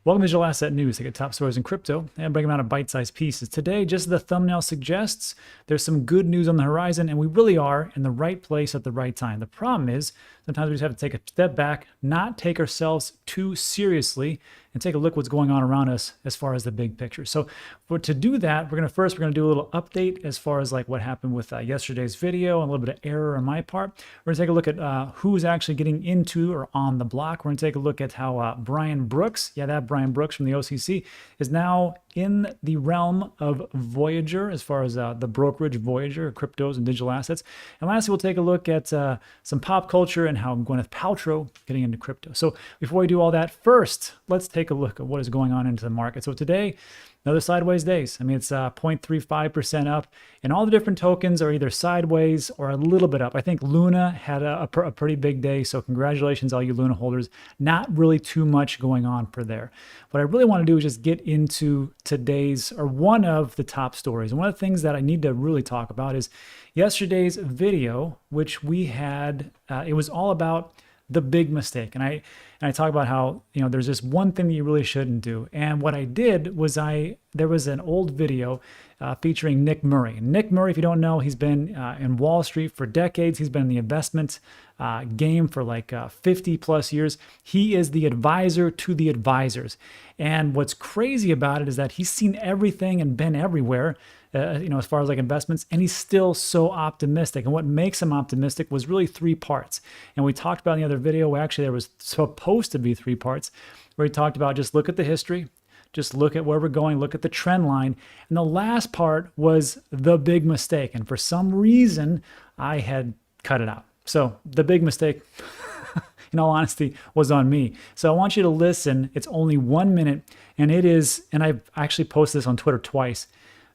Welcome to Digital Asset News. Take top stories in crypto and break them out of bite-sized pieces. Today, just as the thumbnail suggests, there's some good news on the horizon, and we really are in the right place at the right time. The problem is sometimes we just have to take a step back, not take ourselves too seriously, and take a look what's going on around us as far as the big picture. So to do that, we're gonna do a little update as far as like what happened with yesterday's video, and a little bit of error on my part. We're gonna take a look at who's actually getting into or on the block. We're gonna take a look at how Brian Brooks, Brian Brooks from the OCC, is now in the realm of Voyager as far as the brokerage Voyager, cryptos and digital assets. And lastly, we'll take a look at some pop culture and how Gweneth Paltrow getting into crypto. So before we do all that, first, let's take a look at what is going on into the market. So today, another sideways days. I mean, it's 0.35% up, and all the different tokens are either sideways or a little bit up. I think Luna had a pretty big day, so congratulations all you Luna holders. Not really too much going on for there. What I really want to do is just get into today's, or one of the top stories. And one of the things that I need to really talk about is yesterday's video, which we had, it was all about the big mistake. And I talk about how, there's this one thing that you really shouldn't do. And what I did was there was an old video featuring Nick Murray. Nick Murray, if you don't know, he's been in Wall Street for decades. He's been in the investment game for like 50 plus years. He is the advisor to the advisors. And what's crazy about it is that he's seen everything and been everywhere, as far as like investments, and he's still so optimistic. And what makes him optimistic was really three parts. And we talked about in the other video, where actually there was supposed to be three parts, where he talked about just look at the history, just look at where we're going, look at the trend line. And the last part was the big mistake. And for some reason, I had cut it out. So the big mistake, in all honesty, was on me. So I want you to listen. It's only 1 minute, and it is, and I've actually posted this on Twitter twice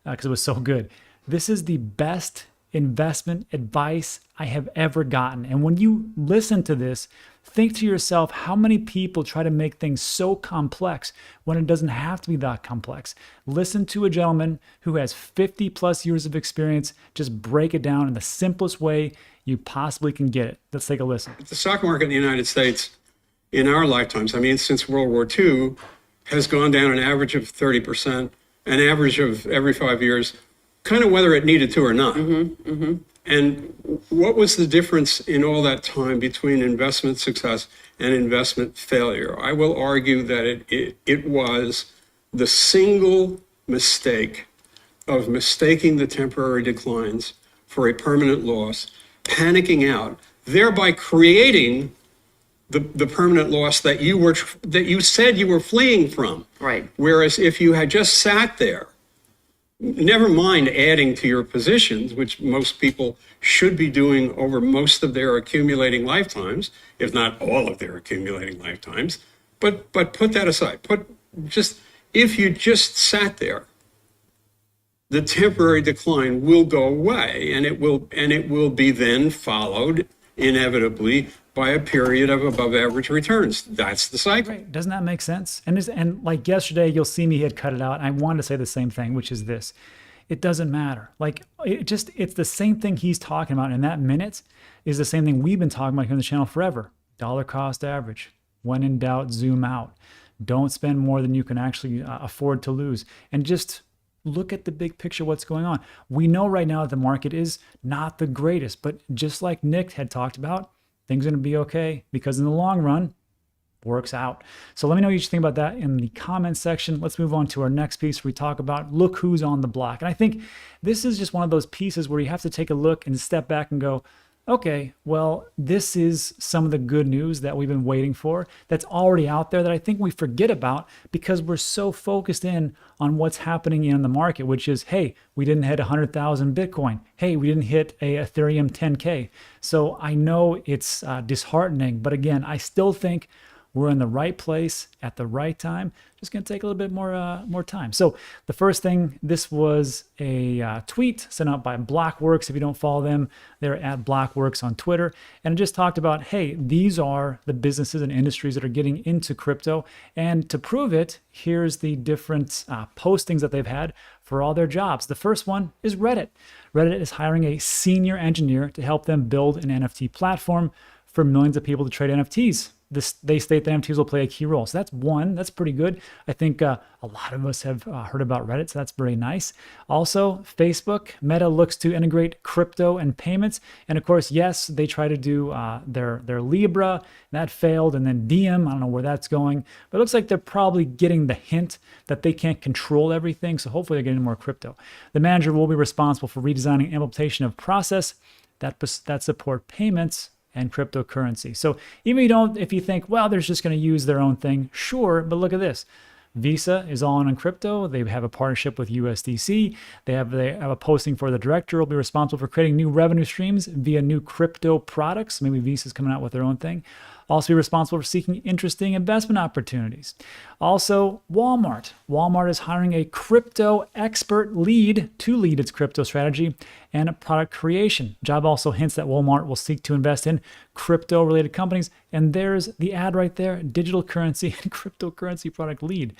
because it was so good. This is the best investment advice I have ever gotten. And when you listen to this, think to yourself how many people try to make things so complex when it doesn't have to be that complex. Listen to a gentleman who has 50 plus years of experience just break it down in the simplest way you possibly can get it. Let's take a listen. The stock market in the United States in our lifetimes, I mean, since World War II, has gone down an average of 30%, an average of every 5 years, kind of whether it needed to or not. And what was the difference in all that time between investment success and investment failure? I will argue that it was the single mistake of mistaking the temporary declines for a permanent loss, panicking out, thereby creating the permanent loss that you said you were fleeing from. Right. Whereas if you had just sat there, never mind adding to your positions, which most people should be doing over most of their accumulating lifetimes, if not all of their accumulating lifetimes. But put that aside. If you just sat there, the temporary decline will go away, and it will be then followed inevitably by a period of above average returns. That's the cycle. Right. Doesn't that make sense? And like yesterday, you'll see me had cut it out. And I wanted to say the same thing, which is this. It doesn't matter. Like it's the same thing he's talking about in that minute is the same thing we've been talking about here on the channel forever. Dollar cost average. When in doubt, zoom out. Don't spend more than you can actually afford to lose. And just look at the big picture, what's going on. We know right now that the market is not the greatest, but just like Nick had talked about, things are going to be okay because in the long run, works out. So let me know what you think about that in the comments section. Let's move on to our next piece where we talk about look who's on the block. And I think this is just one of those pieces where you have to take a look and step back and go, okay, well, this is some of the good news that we've been waiting for that's already out there that I think we forget about because we're so focused in on what's happening in the market, which is, hey, we didn't hit 100,000 Bitcoin. Hey, we didn't hit a Ethereum 10K. So I know it's disheartening, but again, I still think we're in the right place at the right time. Just going to take a little bit more time. So the first thing, this was a tweet sent out by Blockworks. If you don't follow them, they're at Blockworks on Twitter. And it just talked about, hey, these are the businesses and industries that are getting into crypto. And to prove it, here's the different postings that they've had for all their jobs. The first one is Reddit. Reddit is hiring a senior engineer to help them build an NFT platform for millions of people to trade NFTs. they state that NFTs will play a key role. So that's one. That's pretty good. I think a lot of us have heard about Reddit, so that's very nice. Also, Facebook, Meta looks to integrate crypto and payments. And of course, yes, they try to do their Libra. That failed. And then Diem, I don't know where that's going. But it looks like they're probably getting the hint that they can't control everything. So hopefully they're getting more crypto. The manager will be responsible for redesigning implementation of process that support payments and cryptocurrency. So even if you think, well, they're just going to use their own thing, sure, but look at this. Visa is all in on crypto. They have a partnership with USDC. They have a posting for the director will be responsible for creating new revenue streams via new crypto products. Maybe Visa's coming out with their own thing. Also be responsible for seeking interesting investment opportunities. Also, Walmart. Walmart is hiring a crypto expert lead to lead its crypto strategy and product creation. Job also hints that Walmart will seek to invest in crypto-related companies. And there's the ad right there, digital currency and cryptocurrency product lead.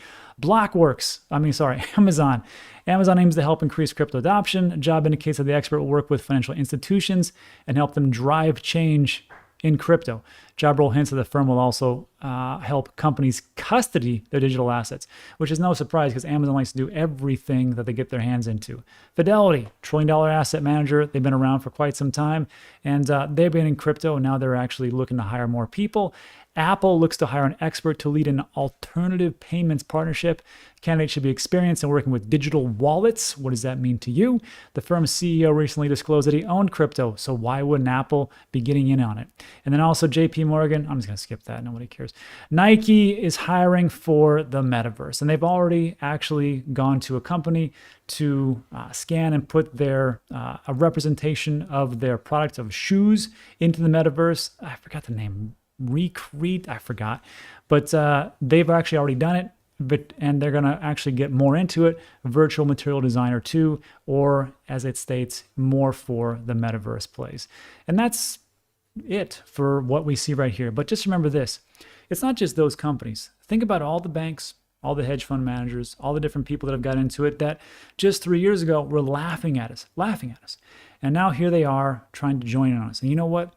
Amazon. Amazon aims to help increase crypto adoption. Job indicates that the expert will work with financial institutions and help them drive change in crypto. Job role hints that the firm will also help companies custody their digital assets, which is no surprise because Amazon likes to do everything that they get their hands into. Fidelity, $1 trillion asset manager. They've been around for quite some time, and they've been in crypto, and now they're actually looking to hire more people. Apple looks to hire an expert to lead an alternative payments partnership. Candidate should be experienced in working with digital wallets. What does that mean to you? The firm's CEO recently disclosed that he owned crypto, so why wouldn't Apple be getting in on it? And then also JP Morgan, I'm just going to skip that, nobody cares. Nike is hiring for the metaverse, and they've already actually gone to a company to scan and put their a representation of their product of shoes into the metaverse. I forgot the name. Recreate, I forgot, but they've actually already done it, and they're going to actually get more into it, virtual material designer 2, or as it states, more for the metaverse plays. And that's it for what we see right here. But just remember this, it's not just those companies. Think about all the banks, all the hedge fund managers, all the different people that have got into it that just 3 years ago were laughing at us. And now here they are trying to join in on us. And you know what?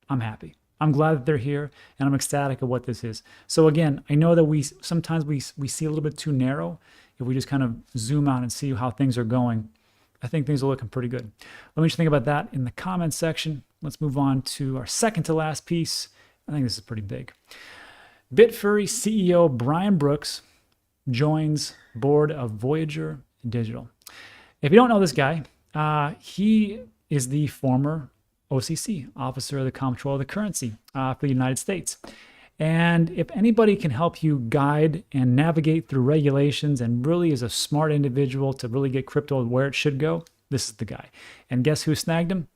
I'm happy. I'm glad that they're here, and I'm ecstatic of what this is. So again, I know that we sometimes see a little bit too narrow. If we just kind of zoom out and see how things are going, I think things are looking pretty good. Let me just think about that in the comments section. Let's move on to our second to last piece. I think this is pretty big. Bitfury CEO Brian Brooks joins board of Voyager Digital. If you don't know this guy, he is the former OCC, Officer of the Comptroller of the Currency for the United States. And if anybody can help you guide and navigate through regulations and really is a smart individual to really get crypto where it should go, this is the guy. And guess who snagged him?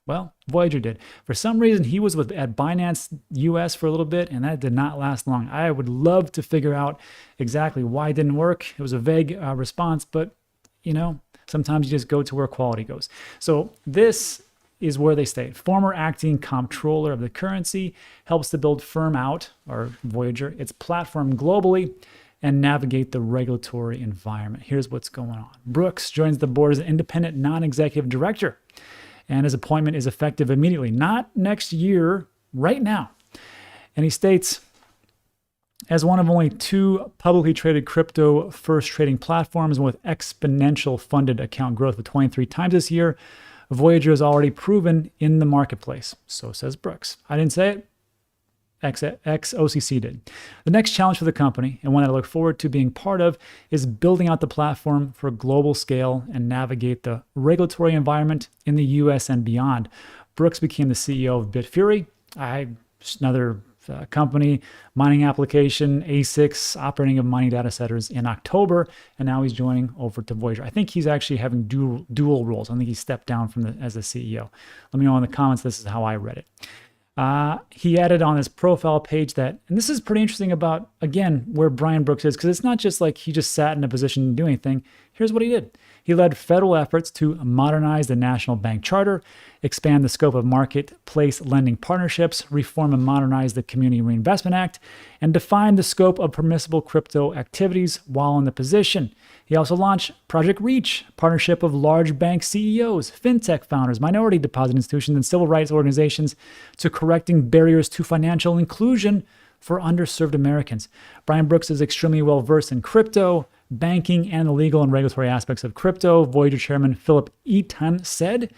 Well, Voyager did. For some reason, he was at Binance US for a little bit, and that did not last long. I would love to figure out exactly why it didn't work. It was a vague response, but sometimes you just go to where quality goes. So this is where they stay. Former acting comptroller of the currency, helps to build firm out, or Voyager, its platform globally and navigate the regulatory environment. Here's what's going on. Brooks joins the board as an independent non-executive director, and his appointment is effective immediately, not next year, right now. And he states, as one of only 2 publicly traded crypto first trading platforms with exponential funded account growth of 23 times this year, Voyager is already proven in the marketplace. So says Brooks. I didn't say it. Ex-OCC did. The next challenge for the company, and one that I look forward to being part of, is building out the platform for global scale and navigate the regulatory environment in the US and beyond. Brooks became the CEO of Bitfury, another company, mining application, ASICs, operating of mining data centers in October, and now he's joining over to Voyager. I think he's actually having dual roles. I think he stepped down as the CEO. Let me know in the comments, this is how I read it. He added on his profile page that, and this is pretty interesting about, again, where Brian Brooks is, because it's not just like he just sat in a position to do anything. Here's what he did. He led federal efforts to modernize the national bank charter, expand the scope of marketplace lending partnerships, reform and modernize the Community Reinvestment Act, and define the scope of permissible crypto activities while in the position. He also launched Project Reach, a partnership of large bank CEOs, fintech founders, minority deposit institutions, and civil rights organizations to correcting barriers to financial inclusion for underserved Americans. Brian Brooks is extremely well versed in crypto, banking, and the legal and regulatory aspects of crypto, Voyager chairman Philip Eaton said.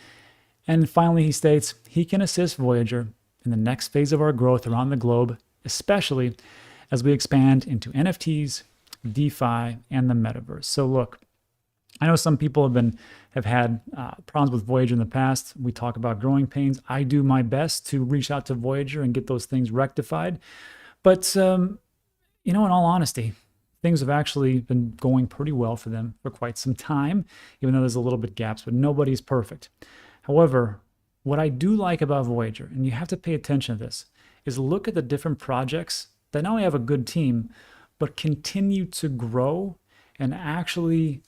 And finally, he states he can assist Voyager in the next phase of our growth around the globe, especially as we expand into NFTs, DeFi, and the metaverse. So look, I know some people have had problems with Voyager in the past. We talk about growing pains. I do my best to reach out to Voyager and get those things rectified. But, in all honesty, things have actually been going pretty well for them for quite some time, even though there's a little bit gaps, but nobody's perfect. However, what I do like about Voyager, and you have to pay attention to this, is look at the different projects that not only have a good team, but continue to grow and actually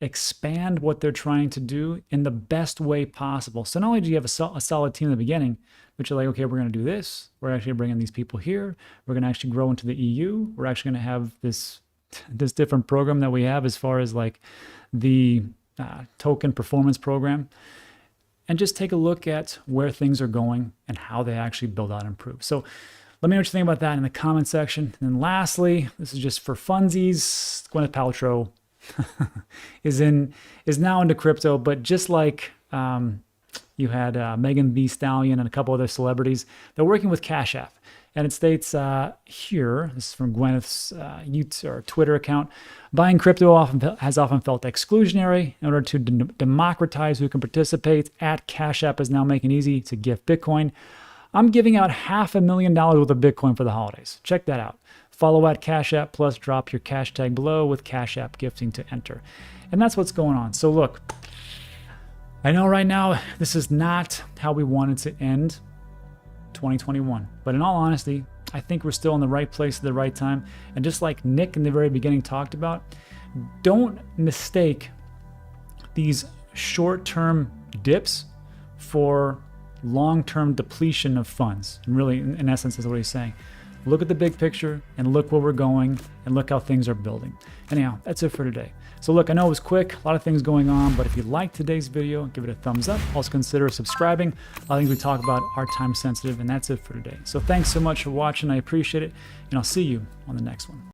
expand what they're trying to do in the best way possible. So not only do you have a solid team in the beginning, but you're like, okay, we're going to do this. We're actually bringing these people here. We're going to actually grow into the EU. We're actually going to have this different program that we have as far as like the token performance program. And just take a look at where things are going and how they actually build out and improve. So let me know what you think about that in the comment section. And then lastly, this is just for funsies, Gweneth Paltrow is now into crypto, but just like you had Megan Thee Stallion and a couple other celebrities, they're working with Cash App. And it states here, this is from Gweneth's Twitter account, buying crypto has often felt exclusionary. In order to democratize who can participate, Cash App is now making it easy to gift Bitcoin. I'm giving out $500,000 worth of Bitcoin for the holidays. Check that out. Follow Cash App plus drop your cash tag below with Cash App gifting to enter. And that's what's going on. So look, I know right now this is not how we wanted to end 2021. But in all honesty, I think we're still in the right place at the right time. And just like Nick in the very beginning talked about, don't mistake these short-term dips for long-term depletion of funds. And really, in essence, is what he's saying. Look at the big picture and look where we're going and look how things are building. Anyhow, that's it for today. So look, I know it was quick, a lot of things going on, but if you liked today's video, give it a thumbs up. Also consider subscribing. A lot of things we talk about are time sensitive, and that's it for today. So thanks so much for watching. I appreciate it, and I'll see you on the next one.